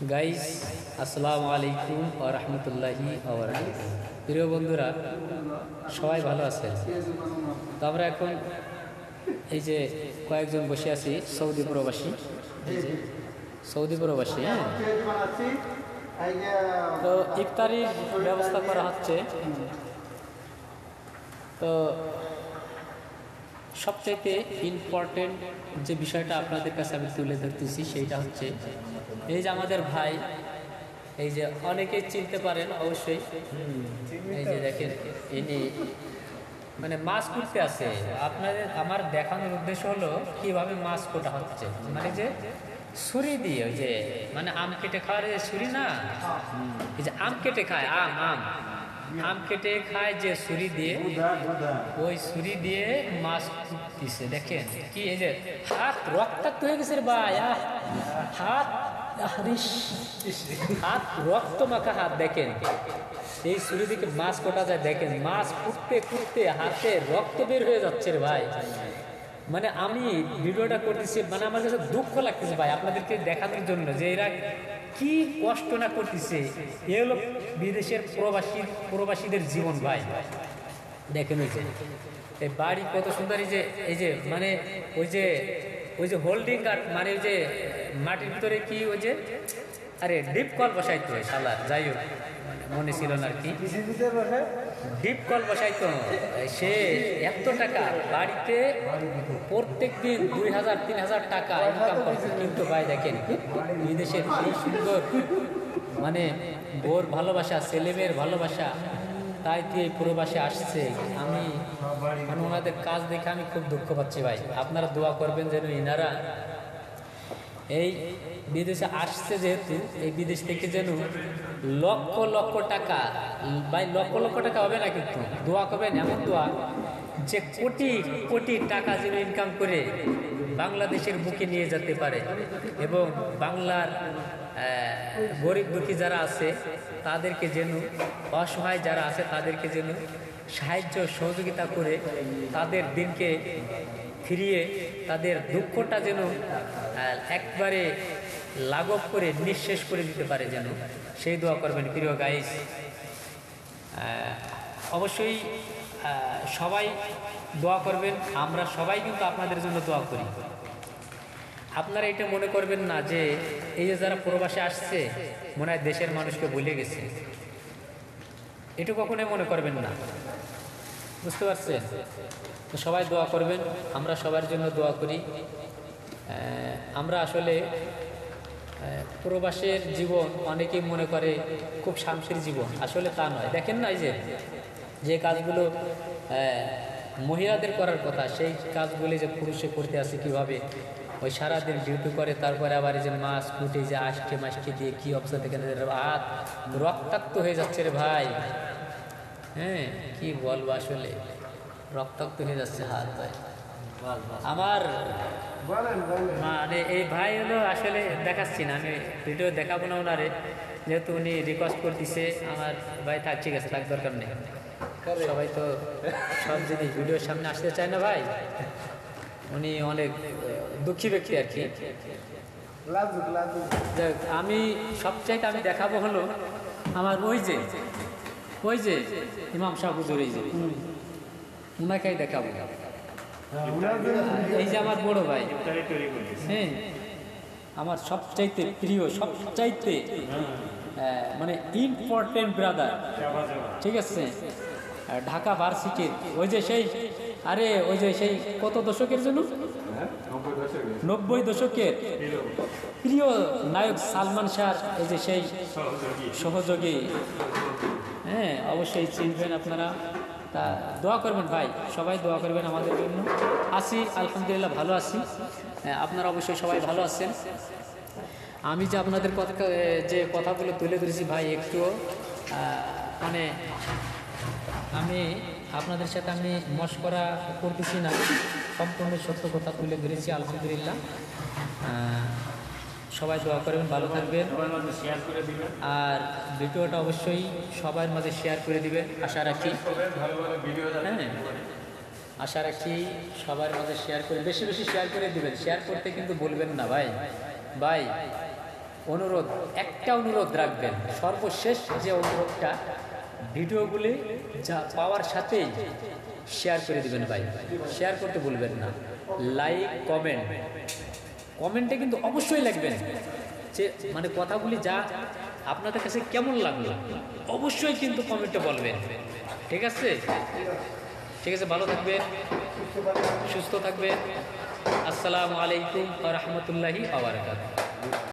Guys, আসসালামু আলাইকুম ওয়া রাহমাতুল্লাহি ওয়া বারাকাতুহু। প্রিয় বন্ধুরা, সবাই ভালো আছেন? তো আমরা এখন এই যে কয়েকজন বসে আছি সৌদি প্রবাসী, সৌদি প্রবাসী। হ্যাঁ, তো ইফতারির ব্যবস্থা করা হচ্ছে। তো সবচাইতে ইম্পর্টেন্ট যে বিষয়টা আপনাদের কাছে আমি তুলে ধরতেছি সেইটা হচ্ছে এই যে আমাদের ভাই, এই যে অনেকেই চিনতে পারেন অবশ্যই। এই যে দেখেন, ইনি মানে মাছ কুটতে আছে। আমার দেখানোর উদ্দেশ্য হলো কিভাবে মাছ কোটা হচ্ছে, মানে যে ছুরি দিয়ে, ওই যে মানে আম কেটে খাওয়ার যে ছুরি না, এই যে আম কেটে খায়, আম আম আম কেটে খায় যে ছুরি দিয়ে, ওই ছুরি দিয়ে মাছ কুটতেছে। দেখেন কি, এই যে হাত রক্তাক্ত হয়ে গেছে রে ভাই, হাত হাত রক্ত মাখা হাত। দেখেন এই ছুরি দিকে মাছ কোটা যায়, দেখেন মাছ কুটতে কুটতে হাতে রক্ত বের হয়ে যাচ্ছে রে ভাই। মানে আমি ভিডিওটা করতেছি, মানে আমার কাছে দুঃখ লাগতেছে ভাই আপনাদেরকে দেখানোর জন্য যে এরা কি কষ্ট না করতেছে। এ হলো বিদেশের প্রবাসীদের জীবন ভাই। দেখেন ওই যে এই বাড়ি কত সুন্দর, এই যে মানে ওই যে হোল্ডিং গার্ড, মানে ওই যে মাটির ভিতরে কি ওই যে আরে ডিপ কল বসাইতো শালা, যাই হোক মনে ছিল না আর কি, ডিপ কল বসাইতো। সে এত টাকা বাড়িতে প্রত্যেক দিন 2000-3000 টাকা ইনকাম করছে। কিন্তু ভাই দেখেন বিদেশের এই সুন্দর মানে বোর ভালোবাসা, ছেলেমেয়ের ভালোবাসা, তাই তো এই প্রবাসে আসছে। আমি মানে ওনাদের কাজ দেখে আমি খুব দুঃখ পাচ্ছি ভাই। আপনারা দোয়া করবেন যেন এনারা এই বিদেশে আসছে, যেহেতু এই বিদেশ থেকে যেন লক্ষ লক্ষ টাকা, ভাই লক্ষ লক্ষ টাকা হবে না, কিন্তু দোয়া করবেন এমন দোয়া যে কোটি কোটি টাকা যেন ইনকাম করে বাংলাদেশের বুকে নিয়ে যেতে পারে, এবং বাংলার গরিব দুঃখী যারা আছে তাদেরকে যেন, অসহায় যারা আছে তাদেরকে যেন সাহায্য সহযোগিতা করে তাদের দিনকে ফিরিয়ে তাদের দুঃখটা যেন একবারে লাঘব করে নিঃশেষ করে দিতে পারে, যেন সেই দোয়া করবেন প্রিয় গাইস। অবশ্যই সবাই দোয়া করবেন, আমরা সবাই কিন্তু আপনাদের জন্য দোয়া করি। আপনারা এটা মনে করবেন না যে এই যে যারা প্রবাসে আসছে মনে হয় দেশের মানুষকে ভুলে গেছে, এটা কখনোই মনে করবেন না, বুঝতে পারছেন? তো সবাই দোয়া করবেন, আমরা সবার জন্য দোয়া করি। আমরা আসলে প্রবাসের জীবন অনেকেই মনে করে খুব শান্তির জীবন, আসলে তা নয়। দেখেন না, এই যে কাজগুলো মহিলাদের করার কথা, সেই কাজগুলি যে পুরুষে করতে আসে কীভাবে, ওই সারাদিন ডিউটি করে, তারপরে আবার এই যে মাছ কুটে যে আষ্টে মাষ্টে দিয়ে কী অবস্থা থেকে হাত রক্তাক্ত হয়ে যাচ্ছে রে ভাই। হ্যাঁ, কি বলবো, আসলে রক্তাক্ত হয়ে যাচ্ছে হাত ভাই আমার। মানে এই ভাই হলো, আসলে দেখাচ্ছি না, আমি ভিডিও দেখাবো না ওনারে, যেহেতু উনি রিকোয়েস্ট করতেছে। আমার ভাই থাক, ঠিক আছে, থাক, দরকার নেই। সবাই তো সব জিনিস ভিডিওর সামনে আসতে চায় না ভাই, উনি অনেক দুঃখী ব্যক্তি আর কি। আমি সবচাইতে আমি দেখাবো হলো আমার ওই যে ইমাম সাহেব হুজুর, এই যে ওনাকেই দেখাবো। এই যে আমার বড় ভাই, হ্যাঁ, আমার সবচাইতে প্রিয়, সবচাইতে মানে ইম্পর্টেন্ট ব্রাদার, ঠিক আছে? ঢাকা ভার্সিটির ওই যে সেই, আরে ওই যে সেই কত দশকের জন্য, 90 দশকের প্রিয় নায়ক সালমান শাহ, এই যে সেই সহযোগী। হ্যাঁ, অবশ্যই চিনবেন আপনারা। তা দোয়া করবেন ভাই, সবাই দোয়া করবেন আমাদের জন্য। আছি আলহামদুলিল্লাহ, ভালো আছি। আপনারা অবশ্যই সবাই ভালো আছেন। আমি যে আপনাদের কথা, যে কথাগুলো তুলে ধরেছি ভাই, একটু মানে আমি আপনাদের সাথে আমি মশকরা করতেছি না, সম্পূর্ণ সত্য কথা তুলে ধরেছি আলহামদুলিল্লাহ। সবাই দোয়া করবেন, ভালো থাকবেন, আর ভিডিওটা অবশ্যই সবার মাঝে শেয়ার করে দিবেন আশা রাখি। হ্যাঁ, আশা রাখি সবার মাঝে শেয়ার করে, বেশি বেশি শেয়ার করে দিবেন। শেয়ার করতে কিন্তু বলবেন না ভাই। অনুরোধ, একটা অনুরোধ রাখবেন, সর্বশেষ যে অনুরোধটা, ভিডিওগুলি যা পাওয়ার সাথেই শেয়ার করে দিবেন ভাই, শেয়ার করতে ভুলবেন না। লাইক, কমেন্টে কিন্তু অবশ্যই লিখবেন যে মানে কথাগুলি যা আপনাদের কাছে কেমন লাগলো, অবশ্যই কিন্তু কমেন্টে বলবেন। ঠিক আছে, ঠিক আছে, ভালো থাকবেন, সুস্থ থাকবেন। আসসালামু আলাইকুম ওয়া রাহমাতুল্লাহি ওয়া বারাকাতুহু।